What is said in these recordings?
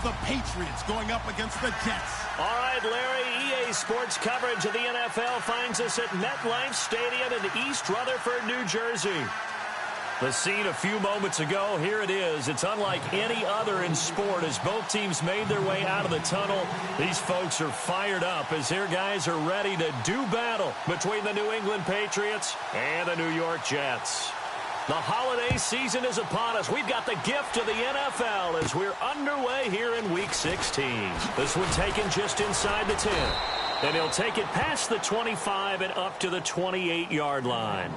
the Patriots going up against the Jets. All right, Larry, EA Sports coverage of the NFL finds us at MetLife Stadium in East Rutherford, New Jersey. The scene a few moments ago, here it is. It's unlike any other in sport as both teams made their way out of the tunnel. These folks are fired up as their guys are ready to do battle between the New England Patriots and the New York Jets. The holiday season is upon us. We've got the gift of the NFL as we're underway here in Week 16. This one taken just inside the 10. And he'll take it past the 25 and up to the 28-yard line.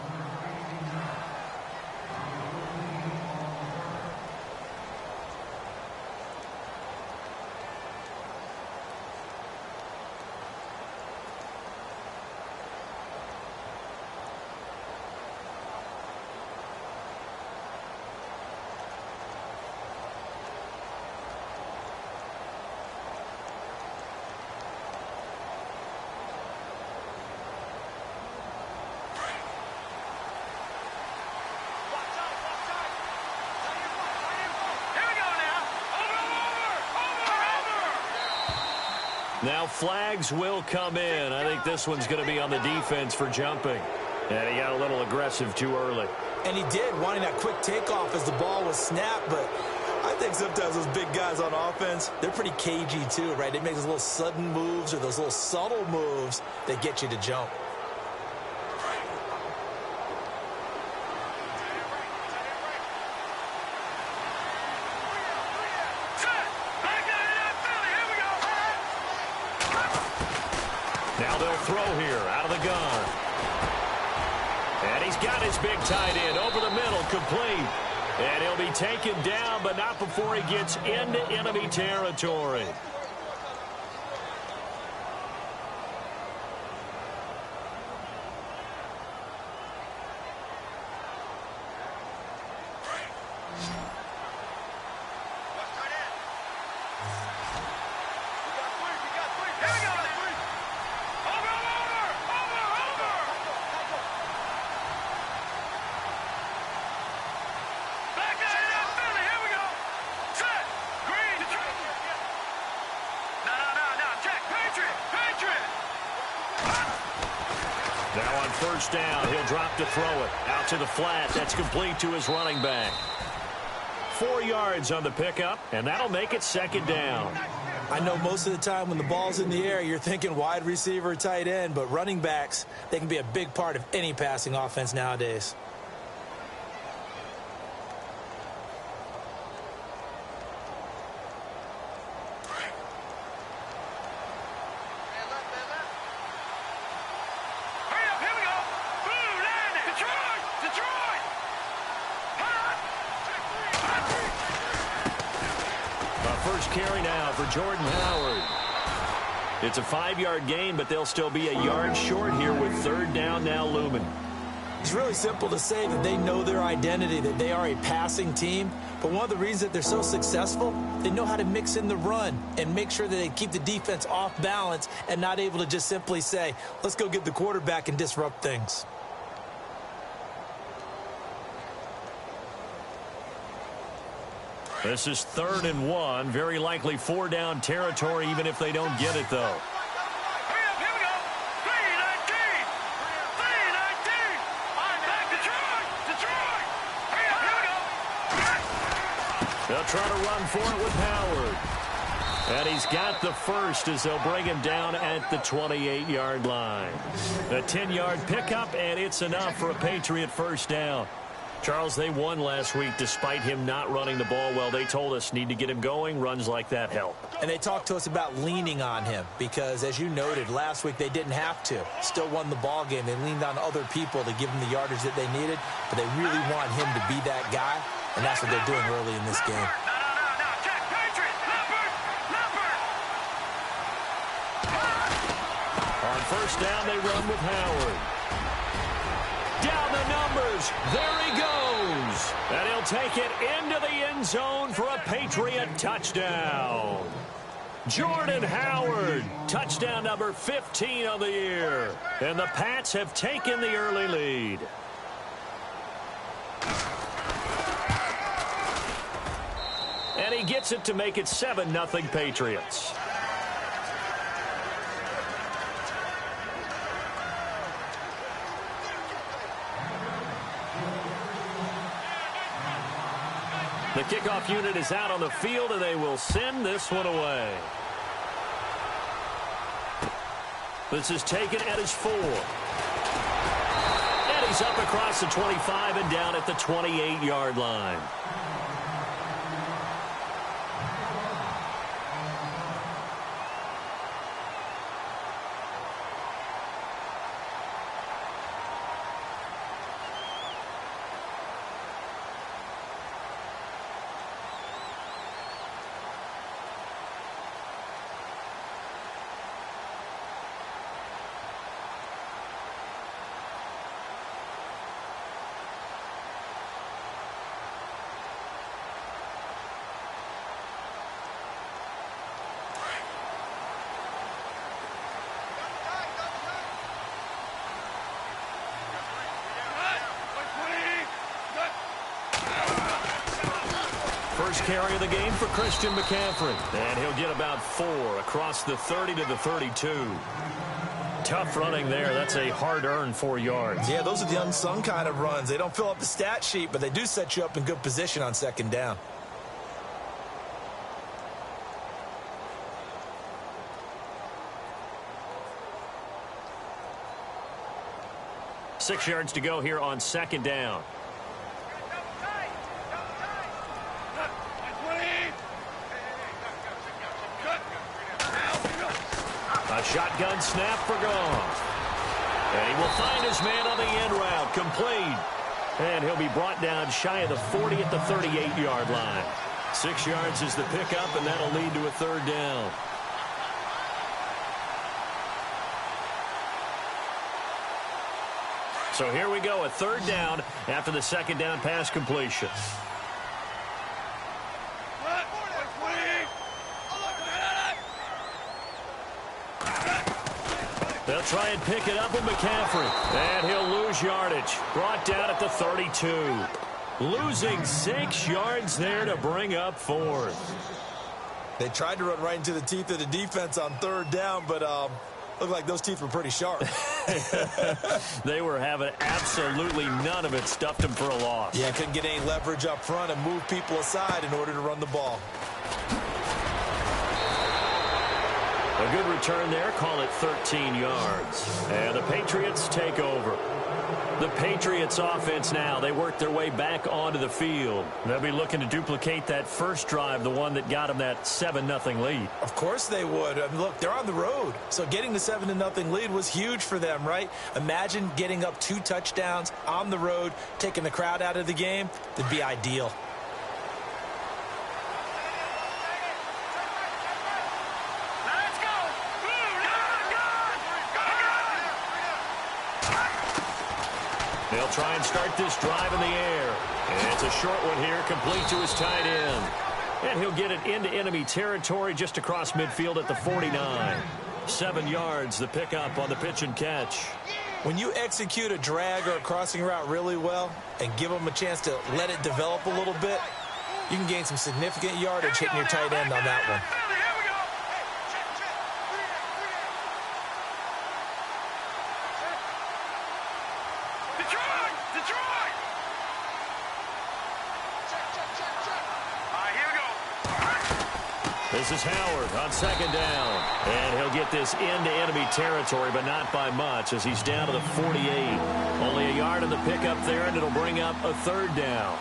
Now flags will come in. I think this one's going to be on the defense for jumping. And he got a little aggressive too early. And he did, wanting that quick takeoff as the ball was snapped. But I think sometimes those big guys on offense, they're pretty cagey too, right? They make those little sudden moves or those little subtle moves that get you to jump. Now they'll throw here out of the gun. And he's got his big tight end over the middle, complete. And he'll be taken down, but not before he gets into enemy territory. Now on first down, he'll drop to throw it. Out to the flat. That's complete to his running back. 4 yards on the pickup, and that'll make it second down. I know most of the time when the ball's in the air, you're thinking wide receiver, tight end, but running backs, they can be a big part of any passing offense nowadays. First carry now for Jordan Howard. It's a 5-yard gain, but they'll still be a yard short here with third down now looming. It's really simple to say that they know their identity, that they are a passing team. But one of the reasons that they're so successful, they know how to mix in the run and make sure that they keep the defense off balance and not able to just simply say, let's go get the quarterback and disrupt things. This is 3rd and 1. Very likely 4-down territory, even if they don't get it, though. They'll try to run for it with Howard. And he's got the first as they'll bring him down at the 28-yard line. A 10-yard pickup, and it's enough for a Patriot first down. Charles, they won last week despite him not running the ball well. They told us need to get him going. Runs like that help. And they talked to us about leaning on him because, as you noted, last week they didn't have to. Still won the ball game. They leaned on other people to give them the yardage that they needed, but they really want him to be that guy, and that's what they're doing early in this game. On first down, they run with Howard. Down the numbers. There he goes. And he'll take it into the end zone for a Patriot touchdown. Jordan Howard, touchdown number 15 on the year. And the Pats have taken the early lead. And he gets it to make it 7-0 Patriots. The kickoff unit is out on the field, and they will send this one away. This is taken at his 4. And he's up across the 25 and down at the 28-yard line. First carry of the game for Christian McCaffrey. And he'll get about 4 across the 30 to the 32. Tough running there. That's a hard-earned 4 yards. Yeah, those are the unsung kind of runs. They don't fill up the stat sheet, but they do set you up in good position on second down. Six yards to go here on second down. A shotgun snap for Goff. And he will find his man on the end route. Complete. And he'll be brought down shy of the 40 at the 38-yard line. 6 yards is the pickup, and that'll lead to a third down. So here we go, a third down after the second down pass completion. They'll try and pick it up with McCaffrey. And he'll lose yardage. Brought down at the 32. Losing 6 yards there to bring up 4th. They tried to run right into the teeth of the defense on third down, but looked like those teeth were pretty sharp. They were having absolutely none of it. Stuffed them for a loss. Yeah, couldn't get any leverage up front and move people aside in order to run the ball. A good return there. Call it 13 yards. And the Patriots take over. The Patriots offense now. They work their way back onto the field. They'll be looking to duplicate that first drive, the one that got them that 7-0 lead. Of course they would. I mean, look, they're on the road. So getting the 7-0 lead was huge for them, right? Imagine getting up 2 touchdowns on the road, taking the crowd out of the game. That'd be ideal. They'll try and start this drive in the air. And it's a short one here, complete to his tight end. And he'll get it into enemy territory just across midfield at the 49. 7 yards, the pickup on the pitch and catch. When you execute a drag or a crossing route really well and give them a chance to let it develop a little bit, you can gain some significant yardage hitting your tight end on that one. This is Howard on second down. And he'll get this into enemy territory, but not by much as he's down to the 48. Only a yard in the pickup there, and it'll bring up a third down.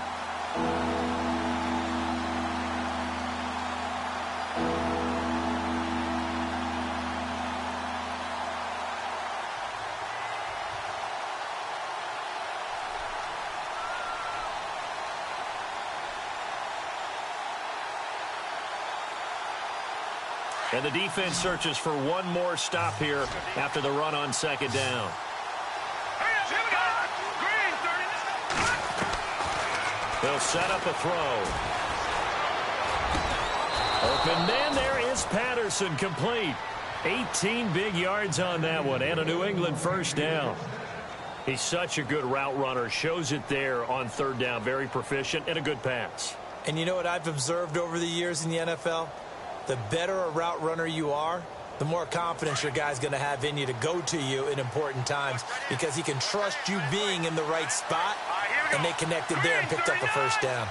And the defense searches for one more stop here after the run on second down. They'll set up a throw. Open man there is Patterson, complete. 18 big yards on that one and a New England first down. He's such a good route runner. Shows it there on third down. Very proficient and a good pass. And you know what I've observed over the years in the NFL? The better a route runner you are, the more confidence your guy's going to have in you to go to you in important times because he can trust you being in the right spot, and they connected there and picked up a first down.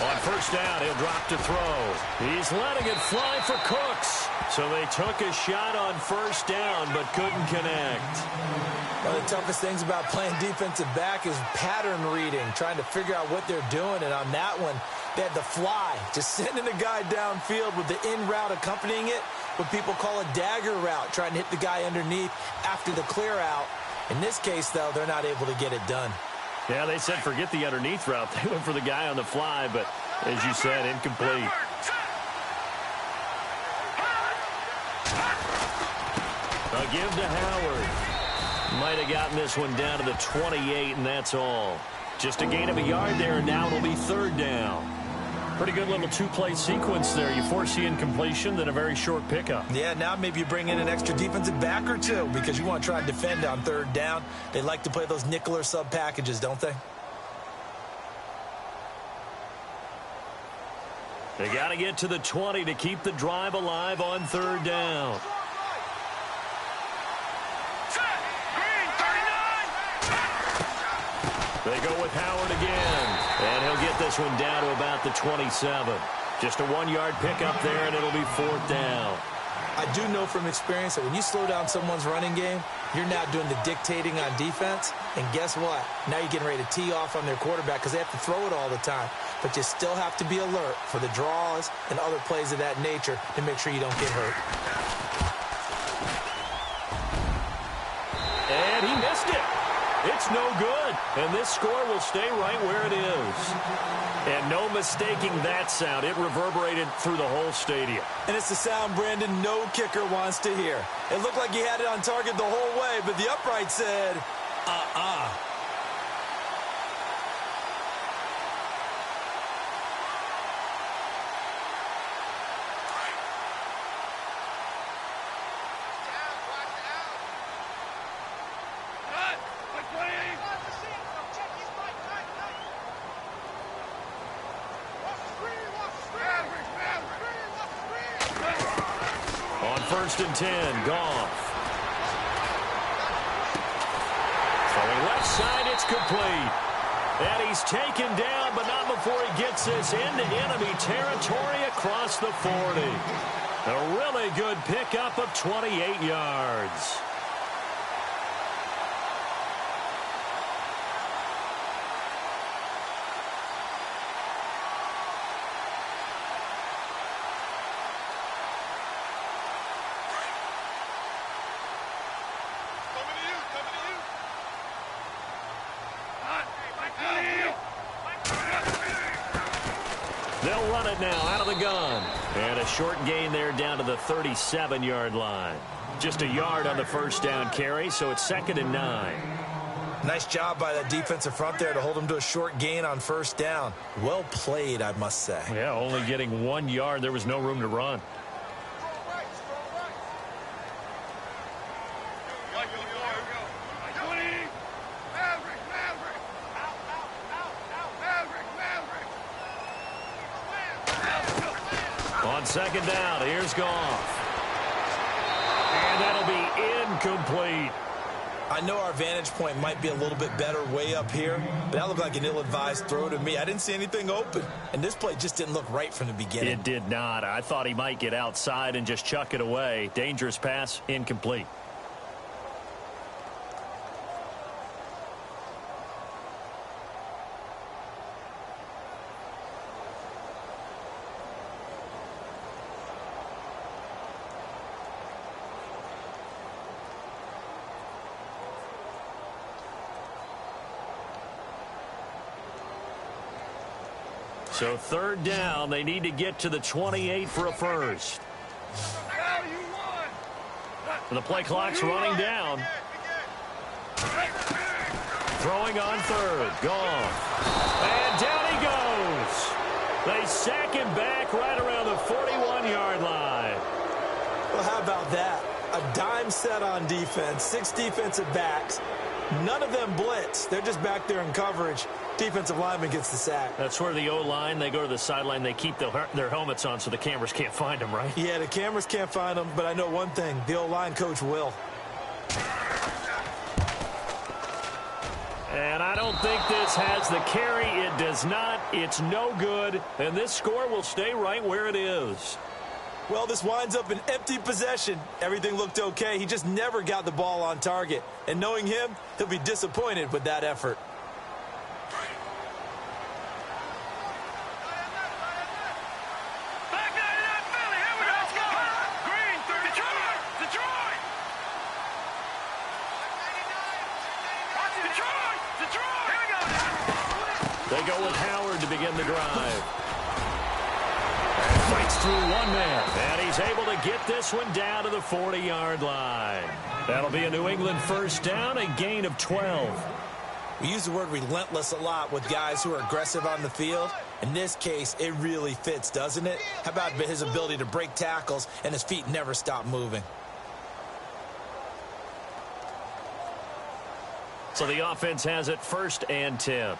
On first down, he'll drop to throw. He's letting it fly for Cooks. So they took a shot on first down but couldn't connect. One of the toughest things about playing defensive back is pattern reading, trying to figure out what they're doing. And on that one, they had the fly, just sending a guy downfield with the in route accompanying it, what people call a dagger route, trying to hit the guy underneath after the clear out. In this case, though, they're not able to get it done. Yeah, they said forget the underneath route. They went for the guy on the fly, but as you said, incomplete. A give to Howard. Might have gotten this one down to the 28, and that's all. Just a gain of a yard there, and now it'll be third down. Pretty good little two-play sequence there. You force the incompletion, then a very short pickup. Yeah, now maybe you bring in an extra defensive back or two because you want to try and defend on third down. They like to play those nickel or sub packages, don't they? They got to get to the 20 to keep the drive alive on third down. They go with Howard again, and he'll get this one down to about the 27. Just a 1-yard pickup there, and it'll be fourth down. I do know from experience that when you slow down someone's running game, you're now doing the dictating on defense, and guess what? Now you're getting ready to tee off on their quarterback because they have to throw it all the time. But you still have to be alert for the draws and other plays of that nature to make sure you don't get hurt. And he missed it. It's no good, and this score will stay right where it is. And no mistaking that sound. It reverberated through the whole stadium. And it's the sound Brandon no kicker wants to hear. It looked like he had it on target the whole way, but the upright said, First and 10, Goff. Throwing left side, it's complete. And he's taken down, but not before he gets this into enemy territory across the 40. A really good pickup of 28 yards. They'll run it now out of the gun. And a short gain there down to the 37-yard line. Just a yard on the first down carry, so it's 2nd and 9. Nice job by that defensive front there to hold him to a short gain on first down. Well played, I must say. Yeah, only getting 1 yard. There was no room to run. On second down, here's Goff. And that'll be incomplete. I know our vantage point might be a little bit better way up here, but that looked like an ill-advised throw to me. I didn't see anything open, and this play just didn't look right from the beginning. It did not. I thought he might get outside and just chuck it away. Dangerous pass, incomplete. So third down, they need to get to the 28 for a first. And the play clock's running down. Throwing on third, gone. And down he goes. They sack him back right around the 41-yard line. Well, how about that? A dime set on defense, 6 defensive backs. None of them blitz. They're just back there in coverage. Defensive lineman gets the sack. That's where the O-line, they go to the sideline, they keep their helmets on so the cameras can't find them, right? Yeah, the cameras can't find them, but I know one thing. The O-line coach will. And I don't think this has the carry. It does not. It's no good. And this score will stay right where it is. Well, this winds up an empty possession. Everything looked okay. He just never got the ball on target. And knowing him, he'll be disappointed with that effort. They go with Howard to begin the drive. And fights through one man. And he's able to get this one down to the 40-yard line. That'll be a New England first down, a gain of 12. We use the word relentless a lot with guys who are aggressive on the field. In this case, it really fits, doesn't it? How about his ability to break tackles and his feet never stop moving? So the offense has it 1st and 10.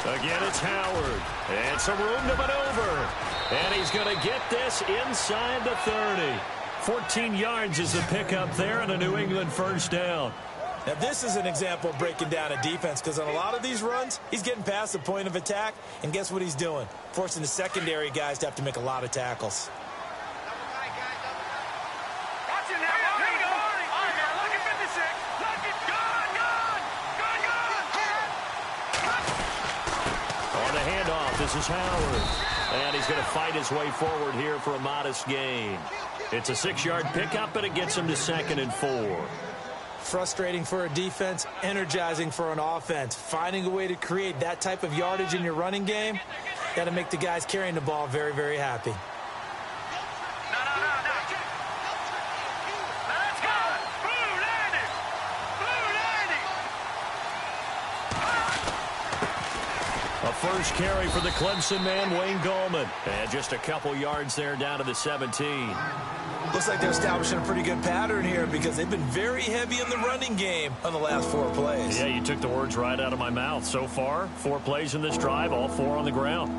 Again, it's Howard. And some room to maneuver. And he's going to get this inside the 30. 14 yards is the pickup there and a New England first down. Now, this is an example of breaking down a defense because on a lot of these runs, he's getting past the point of attack. And guess what he's doing? Forcing the secondary guys to have to make a lot of tackles. This is Howard, and he's going to fight his way forward here for a modest gain. It's a 6-yard pickup, but it gets him to 2nd and 4. Frustrating for a defense, energizing for an offense. Finding a way to create that type of yardage in your running game, got to make the guys carrying the ball very, very happy. A first carry for the Clemson man, Wayne Gallman. And just a couple yards there down to the 17. Looks like they're establishing a pretty good pattern here because they've been very heavy in the running game on the last 4 plays. Yeah, you took the words right out of my mouth. So far, 4 plays in this drive, all 4 on the ground.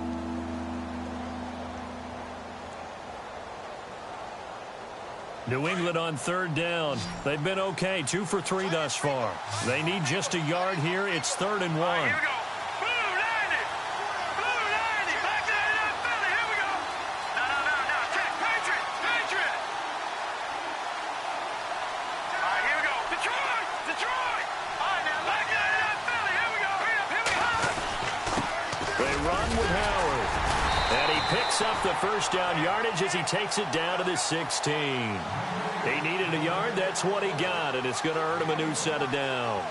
New England on 3rd down. They've been okay, 2 for 3 thus far. They need just a yard here. It's 3rd and 1. Up the first down yardage as he takes it down to the 16. He needed a yard. That's what he got, and it's going to earn him a new set of downs.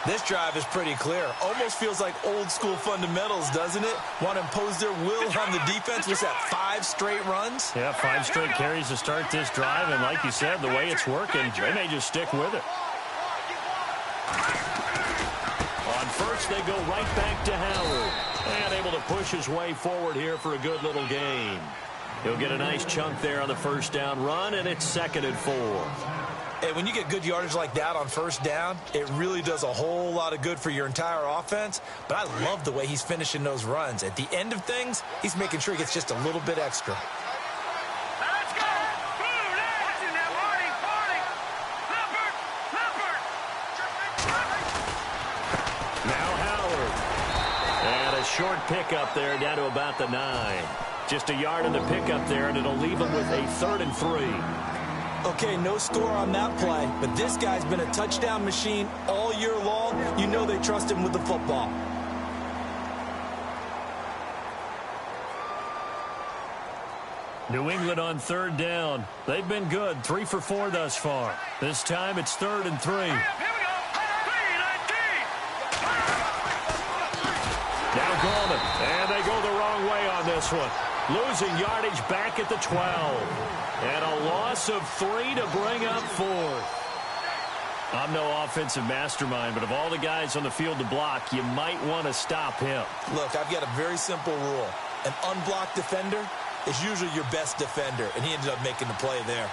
This drive is pretty clear. Almost feels like old school fundamentals, doesn't it? Want to impose their will on the defense. Was that 5 straight runs? Yeah, 5 straight carries to start this drive, and like you said, the way it's working, they may just stick with it. On first, they go right back to Howard. And able to push his way forward here for a good little gain. He'll get a nice chunk there on the first down run, and it's 2nd and 4. Hey, when you get good yardage like that on first down, it really does a whole lot of good for your entire offense. But I love the way he's finishing those runs. At the end of things, he's making sure he gets just a little bit extra. Short pickup there down to about the 9. Just a yard in the pickup there, and it'll leave him with a 3rd and 3. Okay, no score on that play, but this guy's been a touchdown machine all year long. You know they trust him with the football. New England on 3rd down. They've been good, 3 for 4 thus far. This time it's 3rd and 3. Now Gallman, and they go the wrong way on this one. Losing yardage back at the 12. And a loss of 3 to bring up 4th. I'm no offensive mastermind, but of all the guys on the field to block, you might want to stop him. Look, I've got a very simple rule. An unblocked defender is usually your best defender, and he ended up making the play there.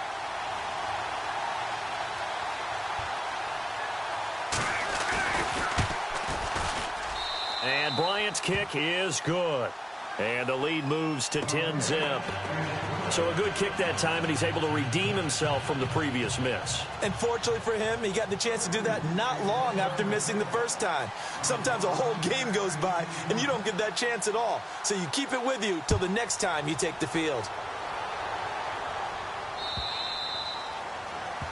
And Bryant's kick is good. And the lead moves to 10-zip. So a good kick that time, and he's able to redeem himself from the previous miss. And fortunately for him, he got the chance to do that not long after missing the first time. Sometimes a whole game goes by, and you don't get that chance at all. So you keep it with you till the next time you take the field.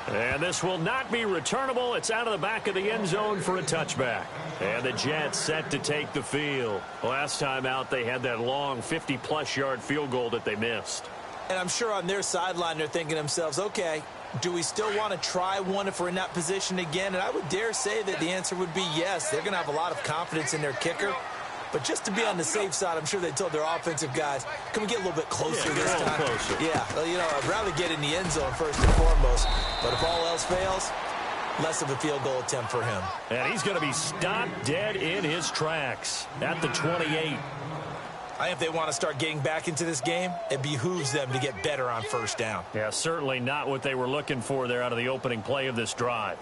And this will not be returnable. It's out of the back of the end zone for a touchback. And the Jets set to take the field. Last time out, they had that long 50-plus yard field goal that they missed. And I'm sure on their sideline, they're thinking to themselves, okay, do we still want to try one if we're in that position again? And I would dare say that the answer would be yes. They're going to have a lot of confidence in their kicker. But just to be on the safe side, I'm sure they told their offensive guys, can we get a little bit closer this time? Closer. Yeah, well, you know, I'd rather get in the end zone first and foremost. But if all else fails, less of a field goal attempt for him. And he's going to be stopped dead in his tracks at the 28. I think if they want to start getting back into this game, it behooves them to get better on first down. Yeah, certainly not what they were looking for there out of the opening play of this drive.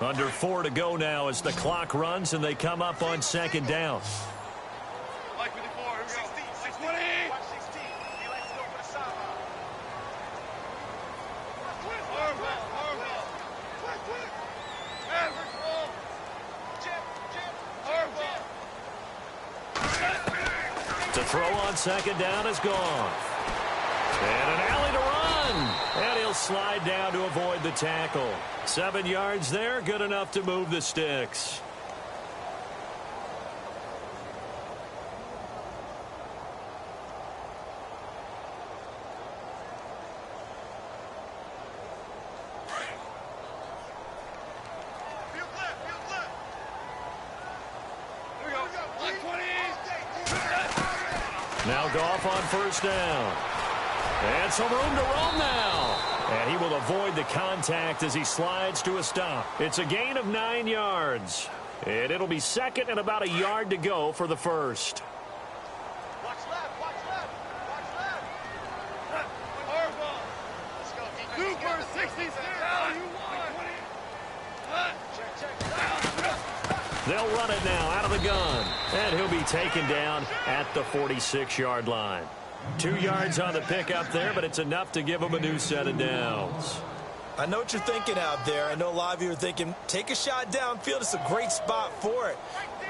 Under 4 to go now as the clock runs and they come up on second down. To throw on second down is gone. And an alley to run. And he'll slide down to avoid the tackle. 7 yards there, good enough to move the sticks. Now Goff on first down. And some room to roam now. And he will avoid the contact as he slides to a stop. It's a gain of 9 yards. And it'll be second and about a yard to go for the first. Watch left, watch left, watch left. Horrible. Let's go. Super 60 down. You won. They'll run it now out of the gun. And he'll be taken down at the 46-yard line. 2 yards on the pickup there, but it's enough to give him a new set of downs. I know what you're thinking out there. I know a lot of you are thinking, take a shot downfield. It's a great spot for it.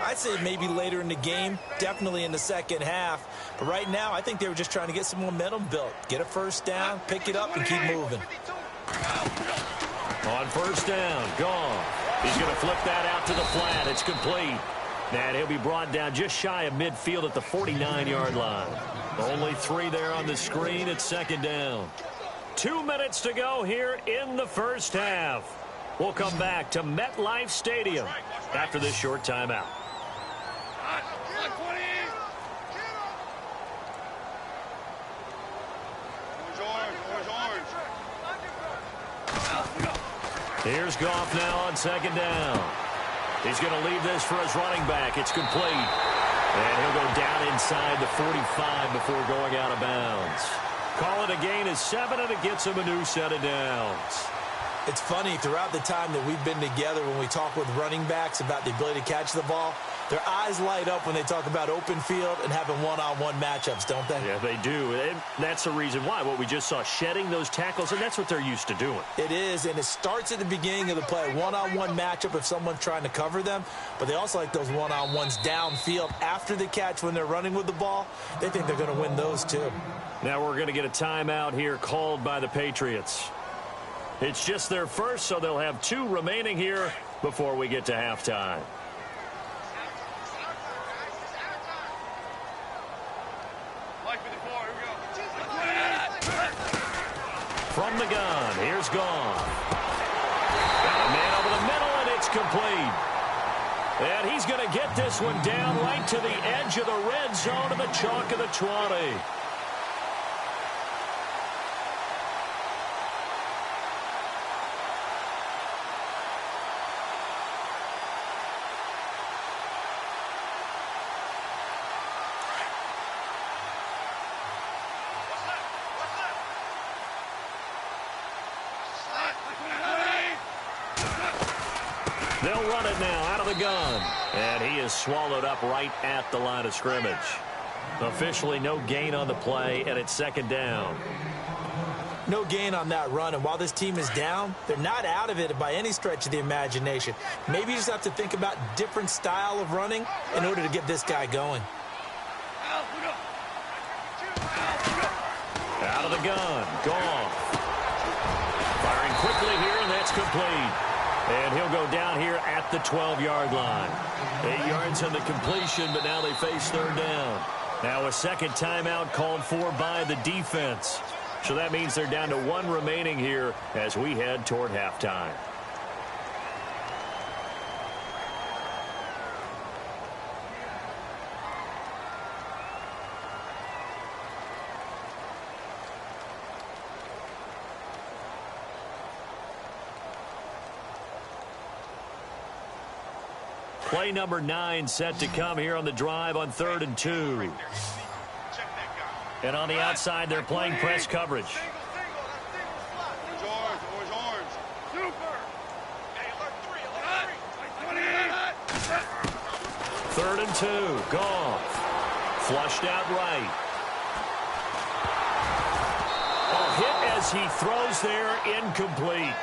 I'd say maybe later in the game, definitely in the second half. But right now, I think they were just trying to get some momentum built. Get a first down, pick it up, and keep moving. On first down, gone. He's going to flip that out to the flat. It's complete. And he'll be brought down just shy of midfield at the 49-yard line. Only 3 there on the screen at second down. 2 minutes to go here in the first half. We'll come back to MetLife Stadium after this short timeout. Here's Goff now on second down. He's going to leave this for his running back. It's complete. And he'll go down inside the 45 before going out of bounds. Call it a gain of 7, and it gets him a new set of downs. It's funny, throughout the time that we've been together, when we talk with running backs about the ability to catch the ball, their eyes light up when they talk about open field and having one-on-one matchups, don't they? Yeah, they do. And that's the reason why. What we just saw, shedding those tackles, and that's what they're used to doing. It is, and it starts at the beginning of the play. One-on-one matchup if someone's trying to cover them, but they also like those one-on-ones downfield after the catch when they're running with the ball. They think they're going to win those, too. Now we're going to get a timeout here called by the Patriots. It's just their first, so they'll have 2 remaining here before we get to halftime. From the gun, here's Goff. Got a man over the middle, and it's complete. And he's going to get this one down right to the edge of the red zone of the chalk of the 20. They'll run it now out of the gun. And he is swallowed up right at the line of scrimmage. Officially no gain on the play, and it's second down. No gain on that run, and while this team is down, they're not out of it by any stretch of the imagination. Maybe you just have to think about different style of running in order to get this guy going. Out of the gun. Goff. Firing quickly here, and that's complete. And he'll go down here at the 12-yard line. 8 yards on the completion, but now they face third down. Now a second timeout called for by the defense. So that means they're down to 1 remaining here as we head toward halftime. Play number 9 set to come here on the drive on 3rd and 2. And on the outside, they're playing press coverage. Third and 2. Goff. Flushed out right. Oh, hit as he throws there, incomplete.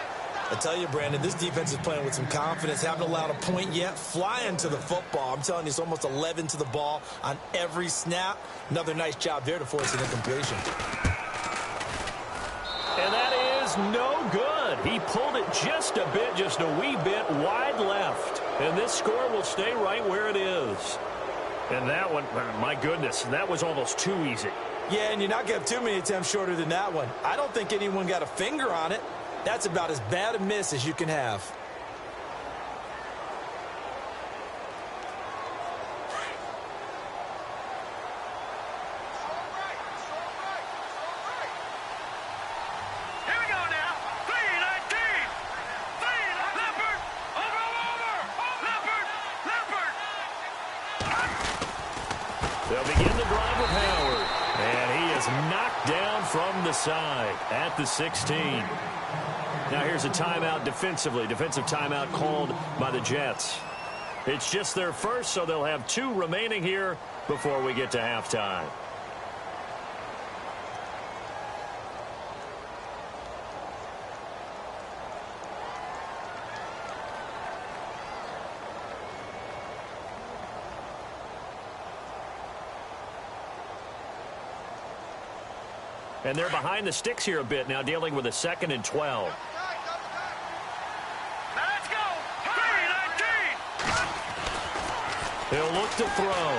I tell you, Brandon, this defense is playing with some confidence. Haven't allowed a point yet. Flying to the football. I'm telling you, it's almost 11 to the ball on every snap. Another nice job there to force an incompletion. And that is no good. He pulled it just a bit, just a wee bit wide left. And this score will stay right where it is. And that one, my goodness, that was almost too easy. Yeah, and you're not going to have too many attempts shorter than that one. I don't think anyone got a finger on it. That's about as bad a miss as you can have. Here we go now. 3-19. Leopard. Over. Leopard. They'll begin the drive with Howard. And he is knocked down from the side at the 16. Now here's a timeout defensively. Defensive timeout called by the Jets. It's just their first, so they'll have 2 remaining here before we get to halftime. And they're behind the sticks here a bit now, dealing with a 2nd and 12. Let's go. 3-19. He'll look to throw.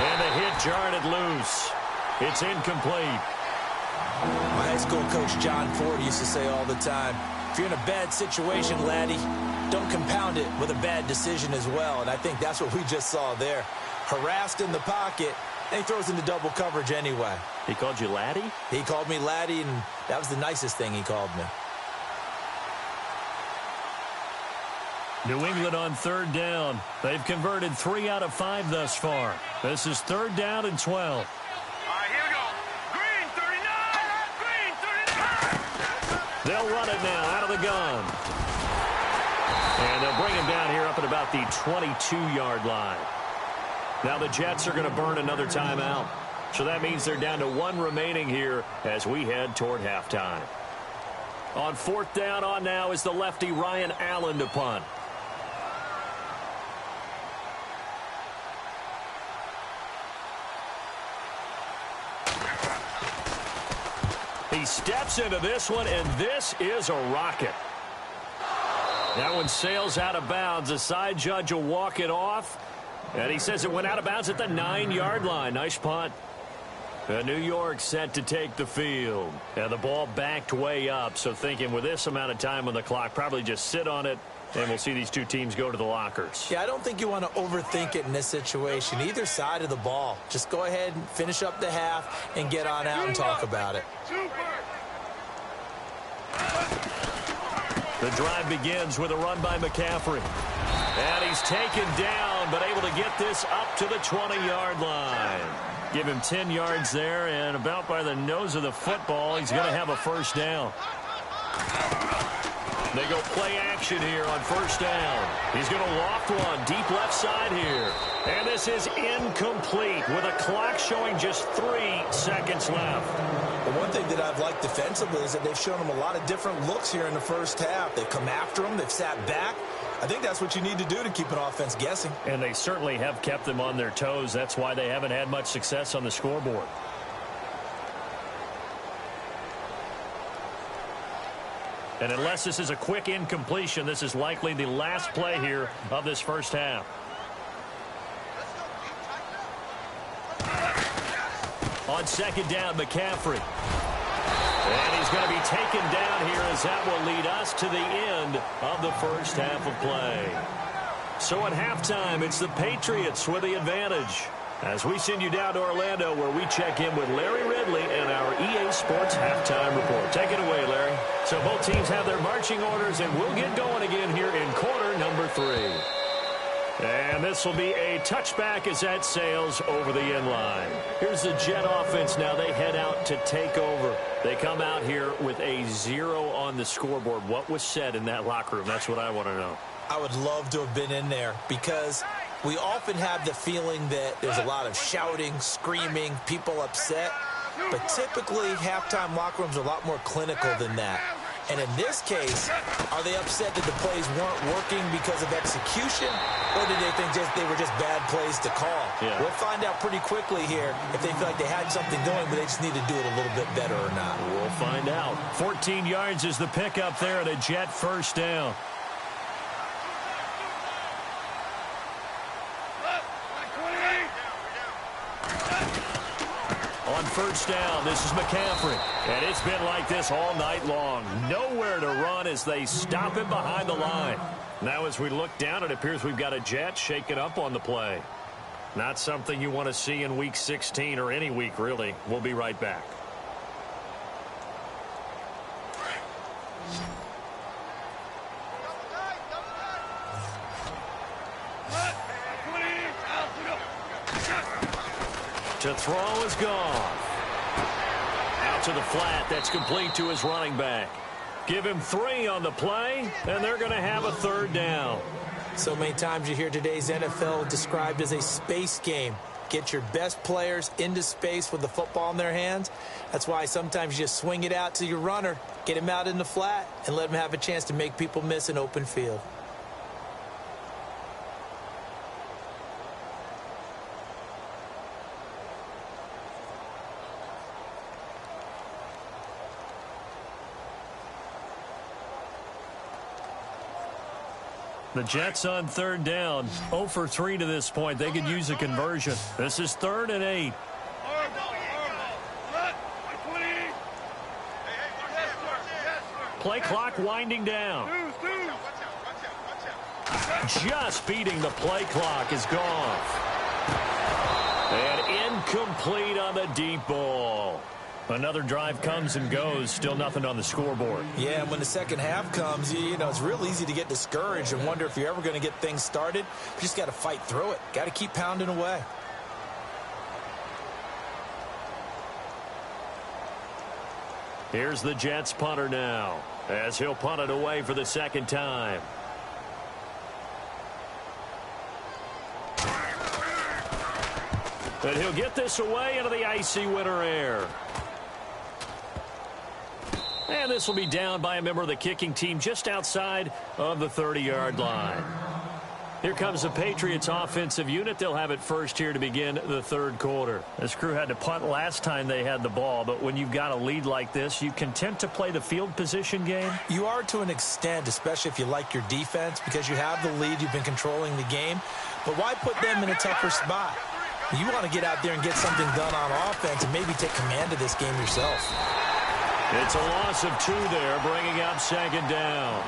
And the hit jarred it loose. It's incomplete. My high school coach John Ford used to say all the time, if you're in a bad situation, laddie, don't compound it with a bad decision as well. And I think that's what we just saw there. Harassed in the pocket, and he throws into double coverage anyway. He called you laddie? He called me laddie, and that was the nicest thing he called me. New England on 3rd down. They've converted 3 out of 5 thus far. This is 3rd down and 12. All right, here we go. Green 39. They'll run it now out of the gun. And they'll bring him down here up at about the 22-yard line. Now the Jets are going to burn another timeout. So that means they're down to 1 remaining here as we head toward halftime. On 4th down on now is the lefty Ryan Allen to punt. He steps into this one, and this is a rocket. That one sails out of bounds. The side judge will walk it off. And he says it went out of bounds at the 9-yard line. Nice punt. New York set to take the field. And the ball backed way up. So thinking with this amount of time on the clock, probably just sit on it. And we'll see these 2 teams go to the lockers. Yeah, I don't think you want to overthink it in this situation. Either side of the ball. Just go ahead and finish up the half and get on out and talk about it. The drive begins with a run by McCaffrey. And he's taken down, but able to get this up to the 20-yard line. Give him 10 yards there, and about by the nose of the football, he's going to have a first down. They go play action here on first down. He's going to loft one deep left side here. And this is incomplete with a clock showing just 3 seconds left. The one thing that I've liked defensively is that they've shown them a lot of different looks here in the first half. They've come after them. They've sat back. I think that's what you need to do to keep an offense guessing. And they certainly have kept them on their toes. That's why they haven't had much success on the scoreboard. And unless this is a quick incompletion, this is likely the last play here of this first half. On second down, McCaffrey. And he's going to be taken down here as that will lead us to the end of the first half of play. So at halftime, it's the Patriots with the advantage. As we send you down to Orlando, where we check in with Larry Ridley and our EA Sports Halftime Report. Take it away, Larry. So both teams have their marching orders, and we'll get going again here in quarter number 3. And this will be a touchback as that sails over the end line. Here's the Jet offense now. They head out to take over. They come out here with a 0 on the scoreboard. What was said in that locker room? That's what I want to know. I would love to have been in there because we often have the feeling that there's a lot of shouting, screaming, people upset. But typically, halftime locker rooms are a lot more clinical than that. And in this case, are they upset that the plays weren't working because of execution, or did they think they were just bad plays to call? Yeah. We'll find out pretty quickly here if they feel like they had something going, but they just need to do it a little bit better or not. We'll find out. 14 yards is the pickup there at a Jet first down. On first down, this is McCaffrey. And it's been like this all night long. Nowhere to run as they stop him behind the line. Now as we look down, it appears we've got a Jet shaking up on the play. Not something you want to see in Week 16 or any week, really. We'll be right back. To throw is gone. Out to the flat. That's complete to his running back. Give him 3 on the play, and they're going to have a third down. So many times you hear today's NFL described as a space game. Get your best players into space with the football in their hands. That's why sometimes you just swing it out to your runner, get him out in the flat, and let him have a chance to make people miss an open field. The Jets on third down, 0 for 3 to this point. They could use a conversion. This is 3rd and 8. Play clock winding down. Just beating the play clock is gone. And incomplete on the deep ball. Another drive comes and goes. Still nothing on the scoreboard. Yeah, and when the second half comes, you know, it's real easy to get discouraged and wonder if you're ever going to get things started. You just got to fight through it. Got to keep pounding away. Here's the Jets punter now, as he'll punt it away for the second time. But he'll get this away into the icy winter air. And this will be down by a member of the kicking team just outside of the 30-yard line. Here comes the Patriots offensive unit. They'll have it first here to begin the third quarter. This crew had to punt last time they had the ball, but when you've got a lead like this, you content to play the field position game? You are to an extent, especially if you like your defense, because you have the lead, you've been controlling the game. But why put them in a tougher spot? You want to get out there and get something done on offense and maybe take command of this game yourself. It's a loss of 2 there, bringing up second down.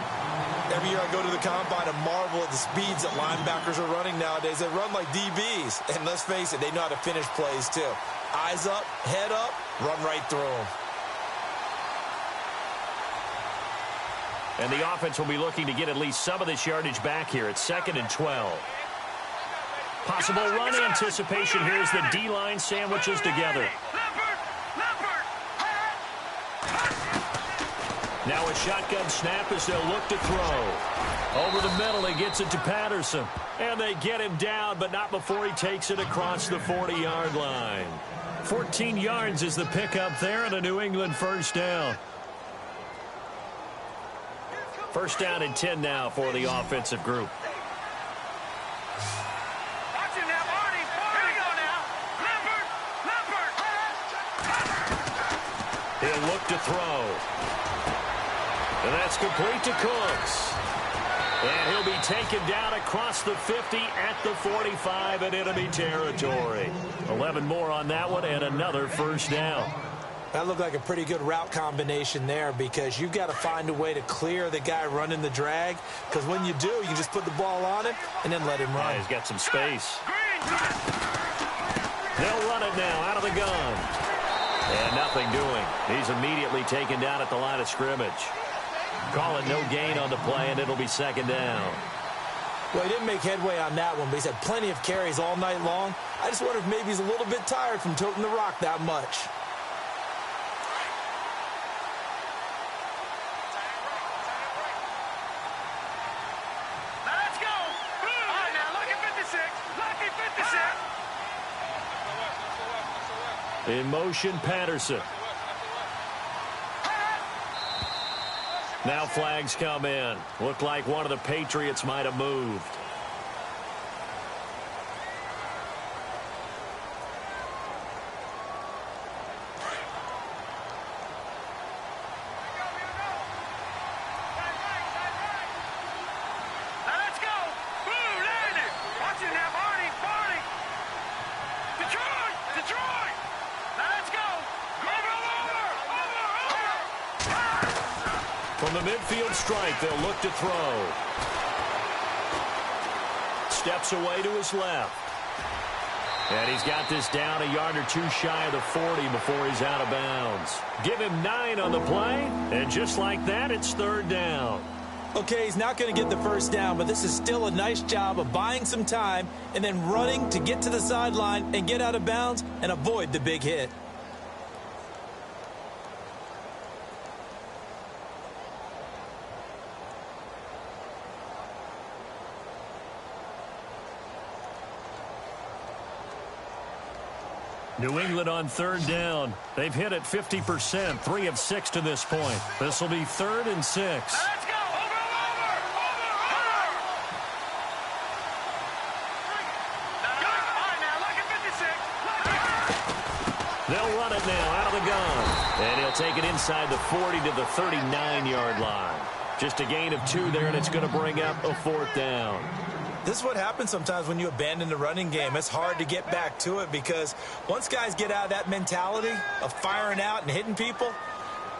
Every year I go to the combine and marvel at the speeds that linebackers are running nowadays. They run like DBs. And let's face it, they know how to finish plays too. Eyes up, head up, run right through them. And the offense will be looking to get at least some of this yardage back here. It's 2nd and 12. Possible run anticipation here as the D-line sandwiches together. Now a shotgun snap as they'll look to throw. Over the middle, he gets it to Patterson. And they get him down, but not before he takes it across the 40-yard line. 14 yards is the pickup there and a New England first down. First down and 10 now for the offensive group. Watch it now, Arnie. Here we go now. Leopard. He'll look to throw. And that's complete to Cooks. And he'll be taken down across the 50 at the 45 in enemy territory. 11 more on that one and another first down. That looked like a pretty good route combination there because you've got to find a way to clear the guy running the drag, because when you do, you can just put the ball on him and then let him run. Yeah, he's got some space. Green. They'll run it now out of the gun. And nothing doing. He's immediately taken down at the line of scrimmage. Call it no gain on the play, and it'll be second down. Well, he didn't make headway on that one, but he's had plenty of carries all night long. I just wonder if maybe he's a little bit tired from toting the rock that much. Now let's go. All right, now look at 56. Lucky 56. In motion, Patterson. Now flags come in. Looked like one of the Patriots might have moved. Now let's go. Boom, landed. Watch it now, Barney. Detroit. Now let's go. Over. From the midfield stripe, they'll look to throw. Steps away to his left. And he's got this down a yard or two shy of the 40 before he's out of bounds. Give him 9 on the play, and just like that, it's third down. Okay, he's not going to get the first down, but this is still a nice job of buying some time and then running to get to the sideline and get out of bounds and avoid the big hit. New England on third down. They've hit it 50%, 3 of 6 to this point. This will be 3rd and 6. Let's go. Over. Now look at 56. They'll run it now out of the gun. And he'll take it inside the 40 to the 39-yard line. Just a gain of 2 there, and it's going to bring up a 4th down. This is what happens sometimes when you abandon the running game. It's hard to get back to it because once guys get out of that mentality of firing out and hitting people,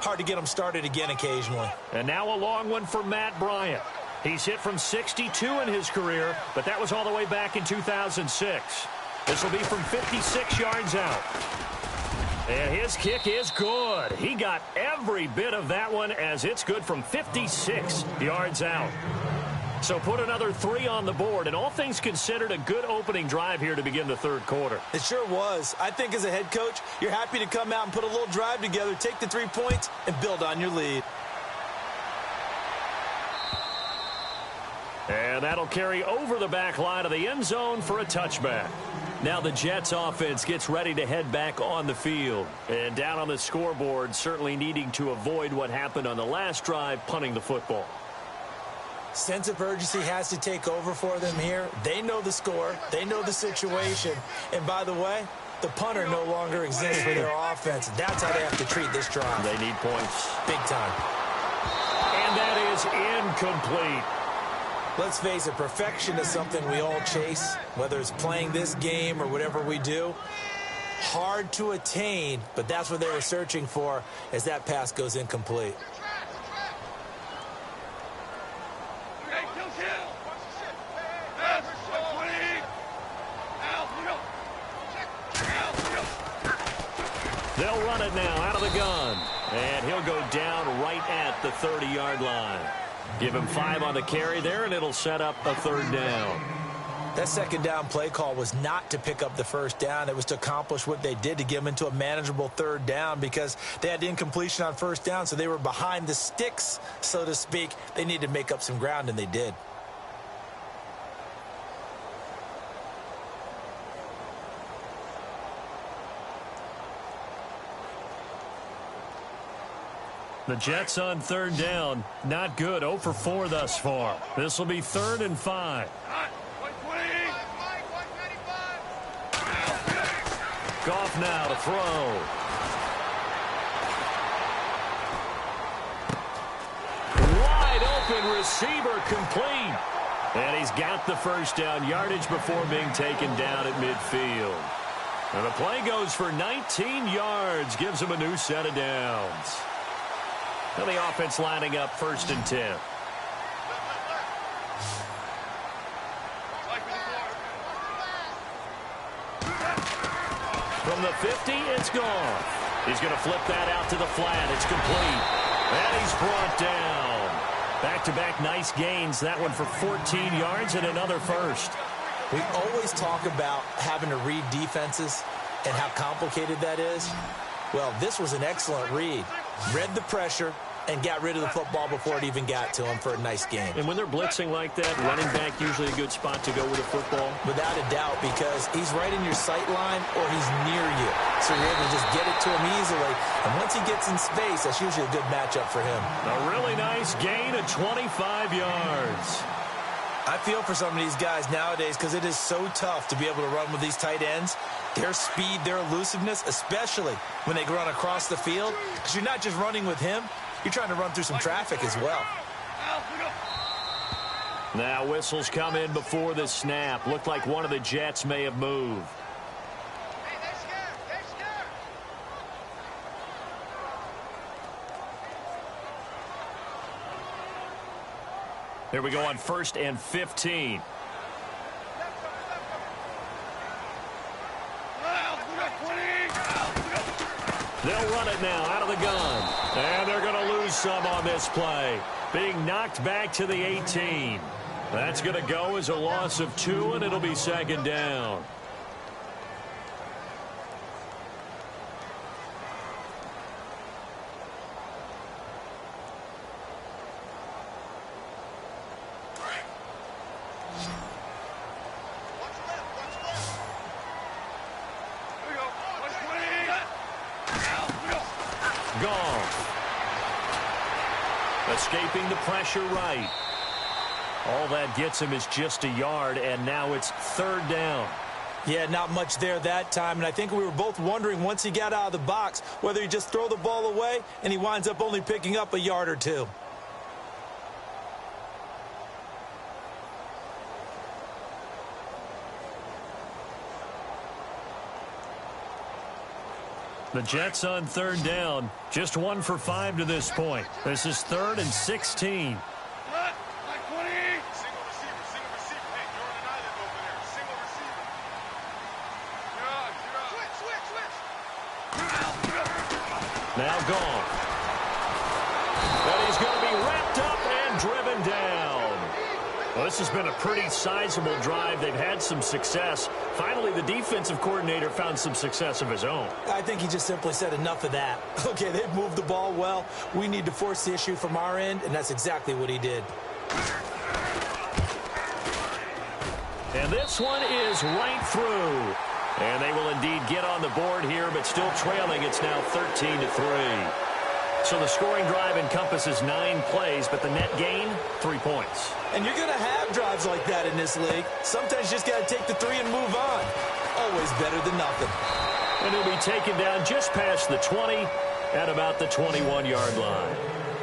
hard to get them started again occasionally. And now a long one for Matt Bryant. He's hit from 62 in his career, but that was all the way back in 2006. This will be from 56 yards out. And his kick is good. He got every bit of that one as it's good from 56 yards out. So put another 3 on the board, and all things considered, a good opening drive here to begin the third quarter. It sure was. I think as a head coach, you're happy to come out and put a little drive together, take the 3 points, and build on your lead. And that'll carry over the back line of the end zone for a touchback. Now the Jets offense gets ready to head back on the field. And down on the scoreboard, certainly needing to avoid what happened on the last drive, punting the football. Sense of urgency has to take over for them here. They know the score. They know the situation. And by the way, the punter no longer exists for their offense. That's how they have to treat this drive. They need points. Big time. And that is incomplete. Let's face it, perfection is something we all chase, whether it's playing this game or whatever we do. Hard to attain, but that's what they were searching for as that pass goes incomplete. They'll run it now out of the gun. And he'll go down right at the 30-yard line. Give him 5 on the carry there, and it'll set up a third down. That second down play call was not to pick up the first down. It was to accomplish what they did, to get them into a manageable third down, because they had incompletion on first down, so they were behind the sticks, so to speak. They needed to make up some ground, and they did. The Jets on third down. Not good. 0 for 4 thus far. This will be 3rd and 5. Goff now to throw. Wide open receiver, complete. And he's got the first down yardage before being taken down at midfield. And the play goes for 19 yards. Gives him a new set of downs. And the offense lining up 1st and 10. From the 50, it's gone. He's going to flip that out to the flat. It's complete. And he's brought down. Back-to-back nice gains. That one for 14 yards and another first. We always talk about having to read defenses and how complicated that is. Well, this was an excellent read. Read the pressure and got rid of the football before it even got to him for a nice game. And when they're blitzing like that, running back usually a good spot to go with a football? Without a doubt, because he's right in your sight line or he's near you. So you're able to just get it to him easily. And once he gets in space, that's usually a good matchup for him. A really nice gain of 25 yards. I feel for some of these guys nowadays because it is so tough to be able to run with these tight ends. Their speed, their elusiveness, especially when they run across the field. Because you're not just running with him, you're trying to run through some traffic as well. Now whistles come in before the snap. Looked like one of the Jets may have moved. Here we go on 1st and 15. They'll run it now out of the gun. And they're going to lose some on this play. Being knocked back to the 18. That's going to go as a loss of 2, and it'll be 2nd down. Escaping the pressure right. All that gets him is just a yard, and now it's 3rd down. Yeah, not much there that time, and I think we were both wondering once he got out of the box whether he just throw the ball away and he winds up only picking up a yard or 2. The Jets on 3rd down. Just 1 for 5 to this point. This is 3rd and 16. Now gone. And he's going to be wrapped up and driven down. Well, this has been a pretty sizable drive. They've had some success. Finally, the defensive coordinator found some success of his own. I think he just simply said enough of that. Okay, they've moved the ball well. We need to force the issue from our end, and that's exactly what he did. And this one is right through. And they will indeed get on the board here, but still trailing. It's now 13-3. So the scoring drive encompasses 9 plays, but the net gain, 3 points. And you're going to have drives like that in this league. Sometimes you just got to take the 3 and move on. Always better than nothing. And he'll be taken down just past the 20 at about the 21-yard line.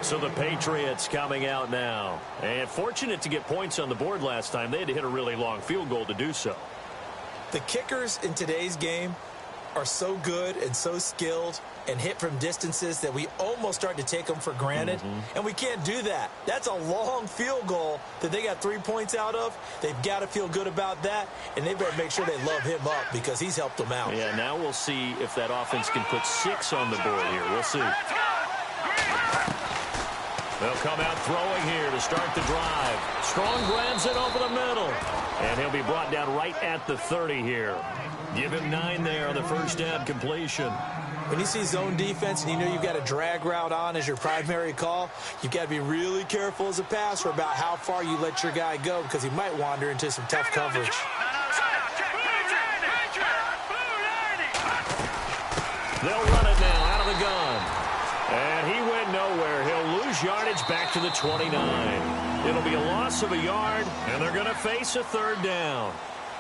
So the Patriots coming out now. And fortunate to get points on the board last time. They had to hit a really long field goal to do so. The kickers in today's game are so good and so skilled and hit from distances that we almost start to take them for granted. And we can't do that. That's a long field goal that they got 3 points out of. They've got to feel good about that, and they better make sure they love him up because he's helped them out. Yeah, now we'll see if that offense can put 6 on the board here. We'll see. They'll come out throwing here to start the drive. Strong grabs it over the middle. And he'll be brought down right at the 30 here. Give him 9 there on the first down completion. When you see zone defense and you know you've got a drag route on as your primary call, you've got to be really careful as a passer about how far you let your guy go because he might wander into some tough coverage. They'll run it now out of the gun. And he went nowhere. He'll lose yardage back to the 29. It'll be a loss of a yard, and they're going to face a third down.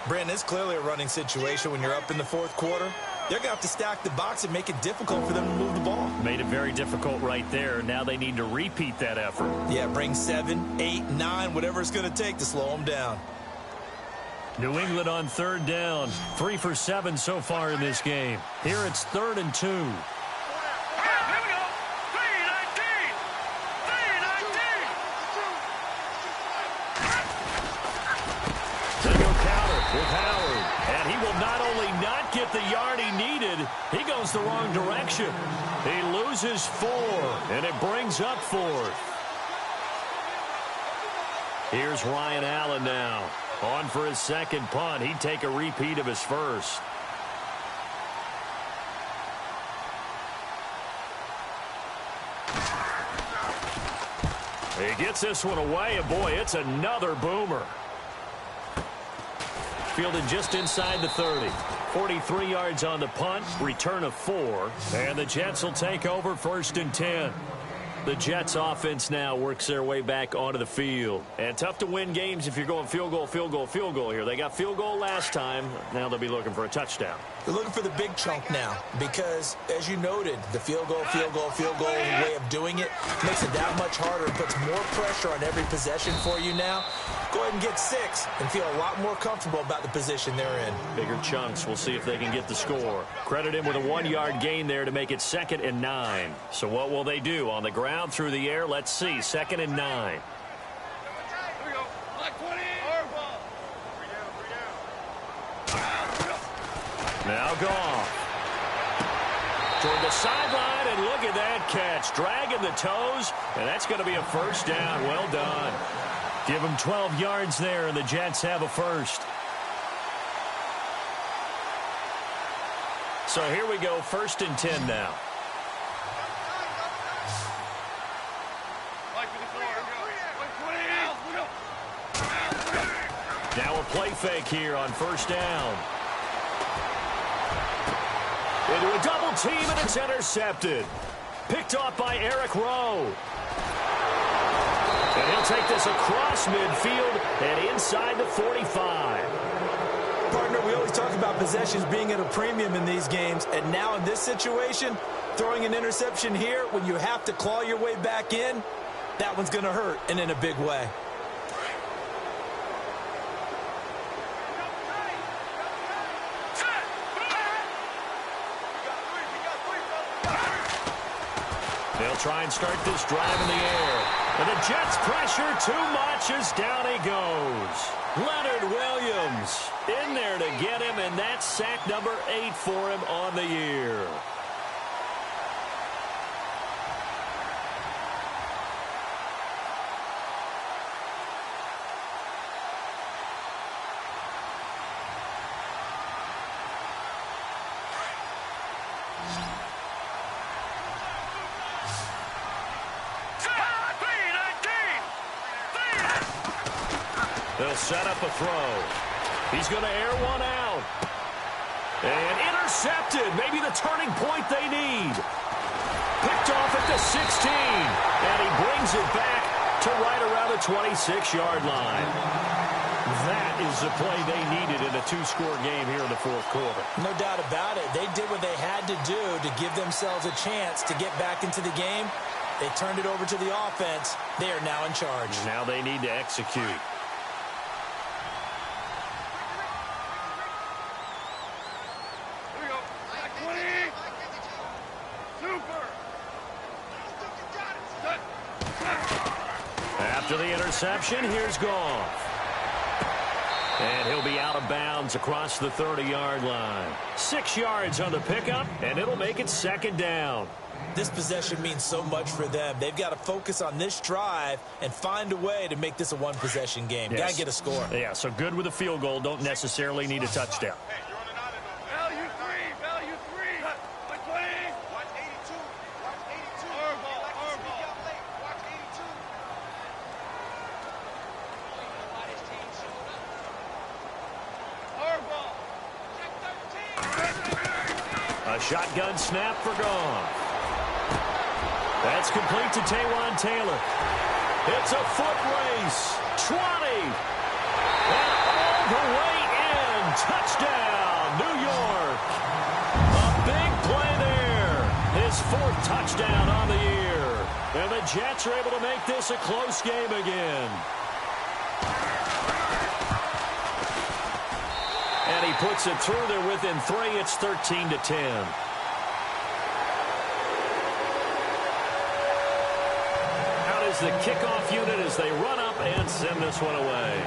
Brandon, it's clearly a running situation when you're up in the fourth quarter. They're going to have to stack the box and make it difficult for them to move the ball. Made it very difficult right there. Now they need to repeat that effort. Yeah, bring 7, 8, 9, whatever it's going to take to slow them down. New England on third down. 3 for 7 so far in this game. Here it's 3rd and 2. With Howard, and he will not only not get the yard he needed, he goes the wrong direction. He loses 4, and it brings up 4th. Here's Ryan Allen now. On for his second punt. He'd take a repeat of his first. He gets this one away, and boy, it's another boomer. Fielded just inside the 30. 43 yards on the punt. Return of 4. And the Jets will take over 1st and 10. The Jets offense now works their way back onto the field. And tough to win games if you're going field goal, field goal, field goal here. They got field goal last time. Now they'll be looking for a touchdown. They're looking for the big chunk now because, as you noted, the field goal way of doing it makes it that much harder and puts more pressure on every possession for you now. Go ahead and get 6 and feel a lot more comfortable about the position they're in. Bigger chunks. We'll see if they can get the score. Credit him with a 1-yard gain there to make it 2nd and 9. So what will they do? On the ground, through the air? Let's see. 2nd and 9. Now Goff. Toward the sideline, and look at that catch. Dragging the toes, and that's going to be a first down. Well done. Give them 12 yards there, and the Jets have a first. So here we go, 1st and 10 now. Now a play fake here on 1st down. Into a double team, and it's intercepted. Picked off by Eric Rowe. And he'll take this across midfield and inside the 45. Partner, we always talk about possessions being at a premium in these games, and now in this situation, throwing an interception here when you have to claw your way back in, that one's going to hurt, and in a big way. They'll try and start this drive in the air. And the Jets pressure too much as down he goes. Leonard Williams in there to get him, and that's sack number 8 for him on the year. They'll set up a throw. He's going to air one out. And intercepted. Maybe the turning point they need. Picked off at the 16. And he brings it back to right around the 26-yard line. That is the play they needed in a 2-score game here in the 4th quarter. No doubt about it. They did what they had to do to give themselves a chance to get back into the game. They turned it over to the offense. They are now in charge. Now they need to execute. After the interception, here's Goff. And he'll be out of bounds across the 30-yard line. 6 yards on the pickup, and it'll make it 2nd down. This possession means so much for them. They've got to focus on this drive and find a way to make this a one-possession game. Yes. Got to get a score. Yeah, so good with a field goal. Don't necessarily need a touchdown. Value three. Watch 82. Watch 82. A shotgun snap for Goff. That's complete to Taywan Taylor. It's a foot race. 20. And all the way in. Touchdown, New York. A big play there. His 4th touchdown on the year. And the Jets are able to make this a close game again. And he puts it through there within 3. It's 13-10. The kickoff unit as they run up and send this one away.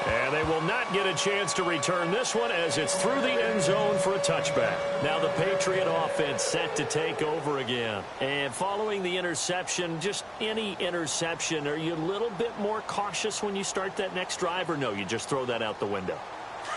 And they will not get a chance to return this one as it's through the end zone for a touchback. Now the Patriot offense set to take over again. And following the interception, just any interception, are you a little bit more cautious when you start that next drive, or no, you just throw that out the window?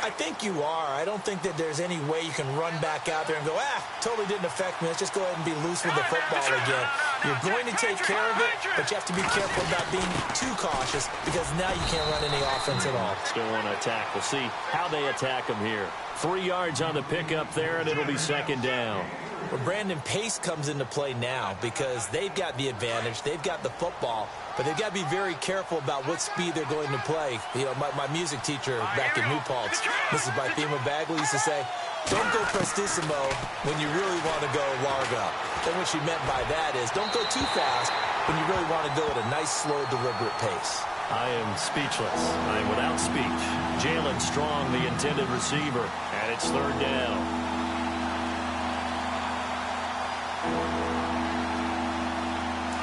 I think you are. I don't think that there's any way you can run back out there and go, totally didn't affect me. Let's just go ahead and be loose with the football again. You're going to take care of it, but you have to be careful about being too cautious because now you can't run any offense at all. Still want to attack. We'll see how they attack them here. 3 yards on the pickup there, and it'll be 2nd down. Well, Brandon, pace comes into play now because they've got the advantage. They've got the football, but they've got to be very careful about what speed they're going to play. You know, my music teacher back in New Paltz, Mrs. Bythema Bagley, used to say, don't go prestissimo when you really want to go largo. And what she meant by that is don't go too fast when you really want to go at a nice, slow, deliberate pace. I am speechless. I am without speech. Jalen Strong, the intended receiver, and it's 3rd down.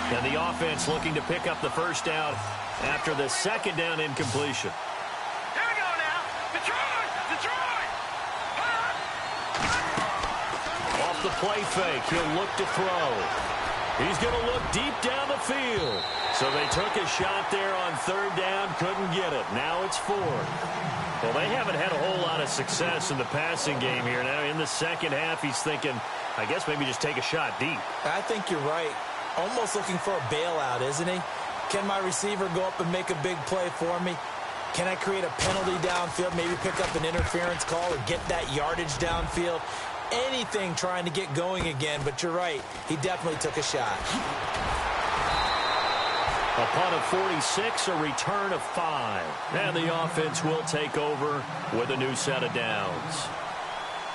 And the offense looking to pick up the 1st down after the 2nd down incompletion. Here we go now. Detroit! Off the play fake, he'll look to throw. He's going to look deep down the field. So they took a shot there on 3rd down, couldn't get it. Now it's 4th. Well, they haven't had a whole lot of success in the passing game here. Now in the 2nd half, he's thinking, I guess maybe just take a shot deep. I think you're right. Almost looking for a bailout, isn't he? Can my receiver go up and make a big play for me? Can I create a penalty downfield, maybe pick up an interference call or get that yardage downfield? Anything trying to get going again, but you're right. He definitely took a shot. A punt of 46, a return of 5. And the offense will take over with a new set of downs.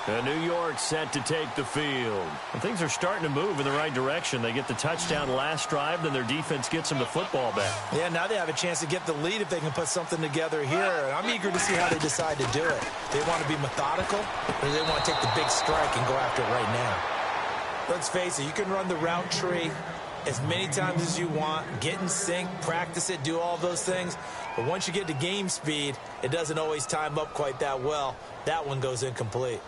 And New York set to take the field. And things are starting to move in the right direction. They get the touchdown last drive, then their defense gets them the football back. Yeah, now they have a chance to get the lead if they can put something together here. And I'm eager to see how they decide to do it. They want to be methodical, or they want to take the big strike and go after it right now. Let's face it, you can run the route tree as many times as you want, get in sync, practice it, do all those things. But once you get to game speed, it doesn't always time up quite that well. That one goes incomplete.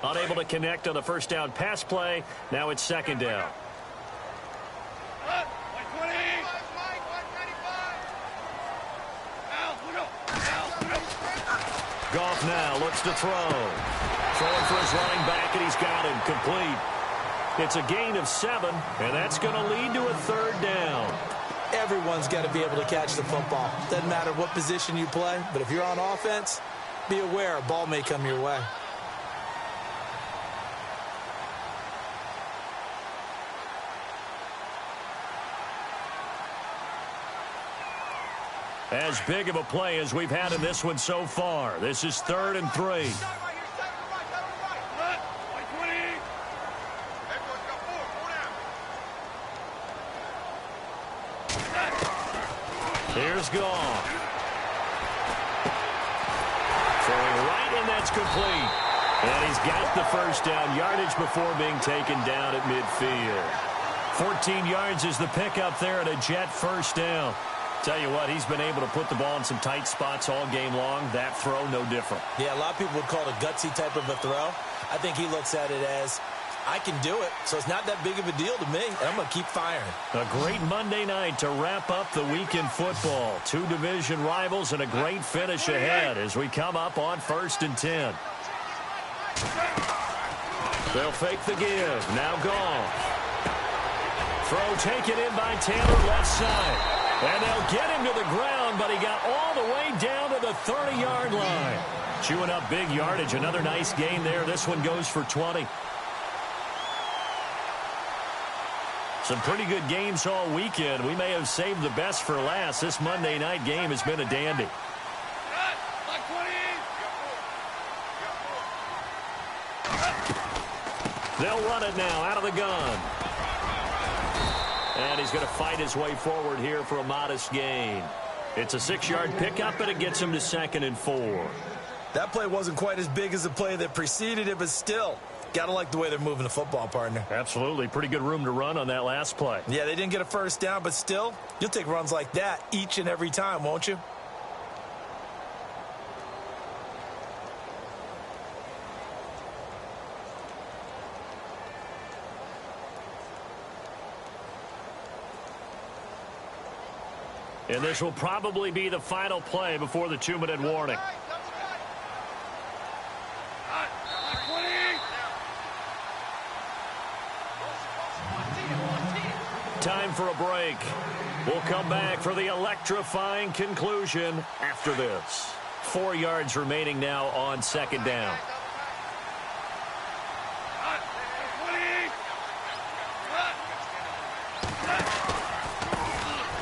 Unable to connect on the 1st down pass play. Now it's 2nd down. Goff now looks to throw. Throwing for his running back, and he's got him complete. It's a gain of 7, and that's going to lead to a 3rd down. Everyone's got to be able to catch the football. Doesn't matter what position you play, but if you're on offense, be aware a ball may come your way. As big of a play as we've had in this one so far. This is 3rd and 3. Here's Goff. that's complete. And he's got the first down yardage before being taken down at midfield. 14 yards is the pickup there at a Jet first down. Tell you what, he's been able to put the ball in some tight spots all game long. That throw, no different. Yeah, a lot of people would call it a gutsy type of a throw. I think he looks at it as, I can do it, so it's not that big of a deal to me, and I'm going to keep firing. A great Monday night to wrap up the week in football. Two division rivals and a great finish ahead as we come up on 1st and 10. They'll fake the give. Now gone. Throw taken in by Taylor left side. And they'll get him to the ground, but he got all the way down to the 30-yard line. Chewing up big yardage. Another nice gain there. This one goes for 20. Some pretty good games all weekend. We may have saved the best for last. This Monday night game has been a dandy. They'll run it now out of the gun. And he's going to fight his way forward here for a modest gain. It's a 6-yard pickup, and it gets him to 2nd and 4. That play wasn't quite as big as the play that preceded it, but still, got to like the way they're moving the football, partner. Absolutely. Pretty good room to run on that last play. Yeah, they didn't get a first down, but still, you'll take runs like that each and every time, won't you? And this will probably be the final play before the 2-minute warning. Time for a break. We'll come back for the electrifying conclusion after this. 4 yards remaining now on 2nd down.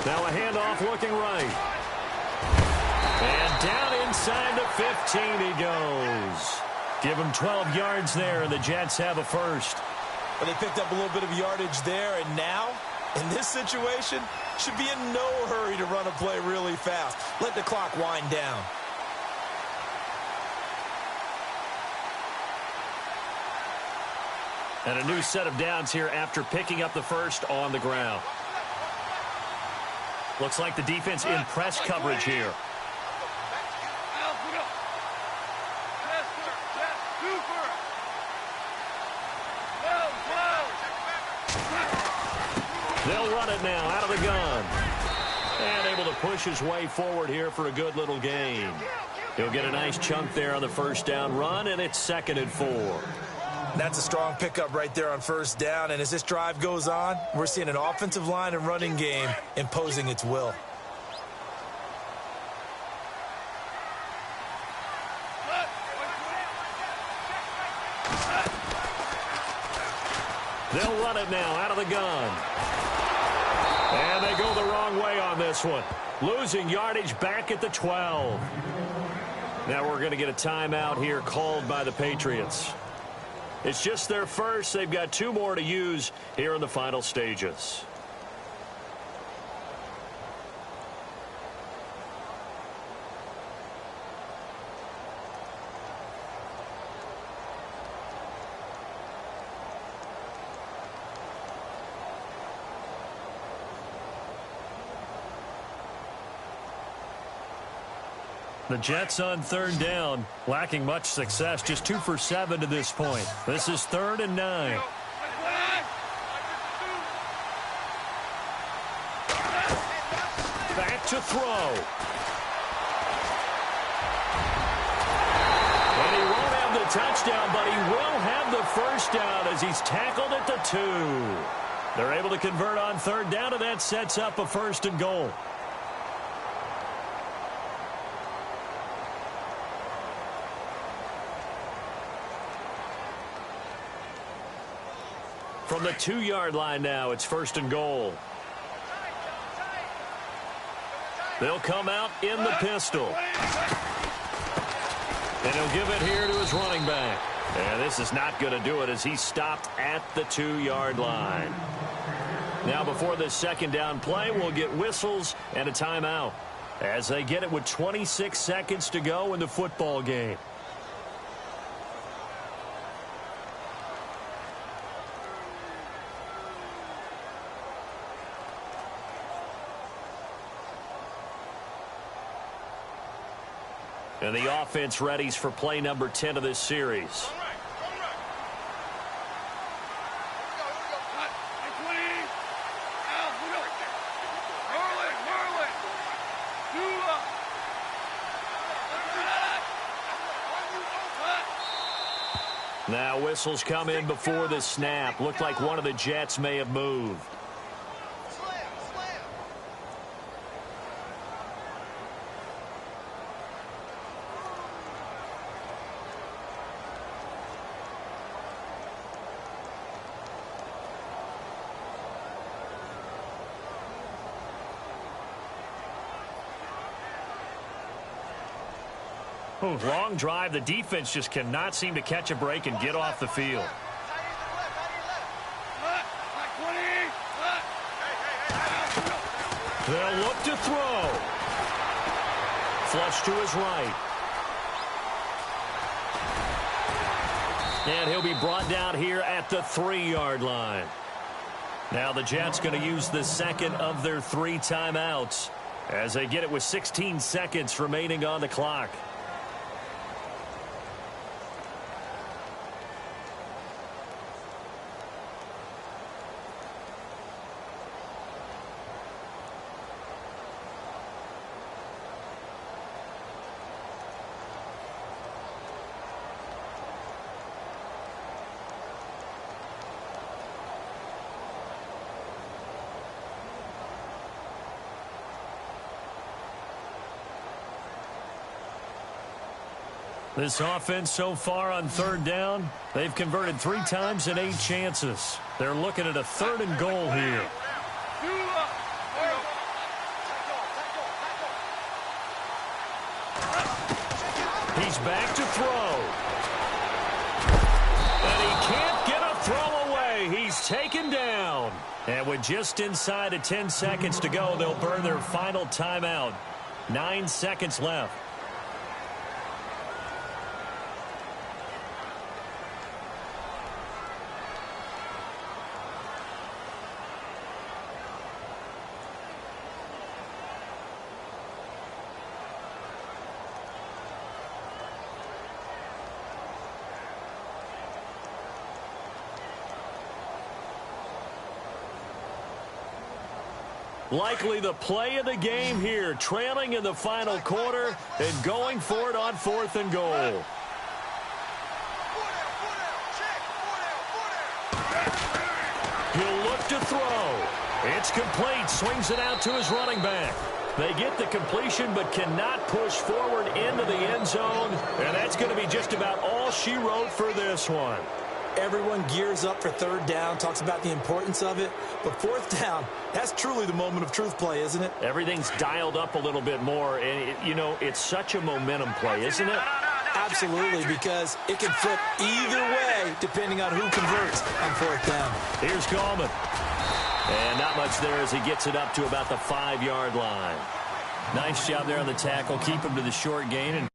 Now a handoff looking right. And down inside the 15 he goes. Give him 12 yards there, and the Jets have a first. Well, they picked up a little bit of yardage there, and now, in this situation, should be in no hurry to run a play really fast. Let the clock wind down. And a new set of downs here after picking up the first on the ground. Looks like the defense in press coverage here. They'll run it now out of the gun. And able to push his way forward here for a good little gain. He'll get a nice chunk there on the first down run, and it's 2nd and 4. That's a strong pickup right there on first down. And as this drive goes on, we're seeing an offensive line and running game imposing its will. They'll run it now out of the gun. And they go the wrong way on this one. Losing yardage back at the 12. Now we're going to get a timeout here called by the Patriots. It's just their first. They've got 2 more to use here in the final stages. The Jets on 3rd down, lacking much success, just 2 for 7 to this point. This is 3rd and 9. Back to throw. And he won't have the touchdown, but he will have the first down as he's tackled at the 2. They're able to convert on 3rd down, and that sets up a 1st and goal. From the 2-yard line now, it's 1st and goal. They'll come out in the pistol. And he'll give it here to his running back. And this is not going to do it as he's stopped at the 2-yard line. Now before this 2nd down play, we'll get whistles and a timeout as they get it with 26 seconds to go in the football game. And the offense readies for play number 10 of this series. Now whistles come in before the snap. Looked like one of the Jets may have moved. Long drive. The defense just cannot seem to catch a break and get off the field. They'll look to throw. Flush to his right. And he'll be brought down here at the 3-yard line. Now the Jets going to use the second of their 3 timeouts as they get it with 16 seconds remaining on the clock. This offense so far on 3rd down, they've converted 3 times in 8 chances. They're looking at a 3rd and goal here. He's back to throw. And he can't get a throw away. He's taken down. And with just inside of 10 seconds to go, they'll burn their final timeout. 9 seconds left. Likely the play of the game here, trailing in the final quarter and going for it on 4th and goal. He'll look to throw. It's complete. Swings it out to his running back. They get the completion but cannot push forward into the end zone. And that's going to be just about all she wrote for this one. Everyone gears up for 3rd down, talks about the importance of it. But 4th down, that's truly the moment of truth play, isn't it? Everything's dialed up a little bit more. And, you know, it's such a momentum play, isn't it? Absolutely, because it can flip either way depending on who converts on 4th down. Here's Gallman. And not much there as he gets it up to about the 5-yard line. Nice job there on the tackle. Keep him to the short gain and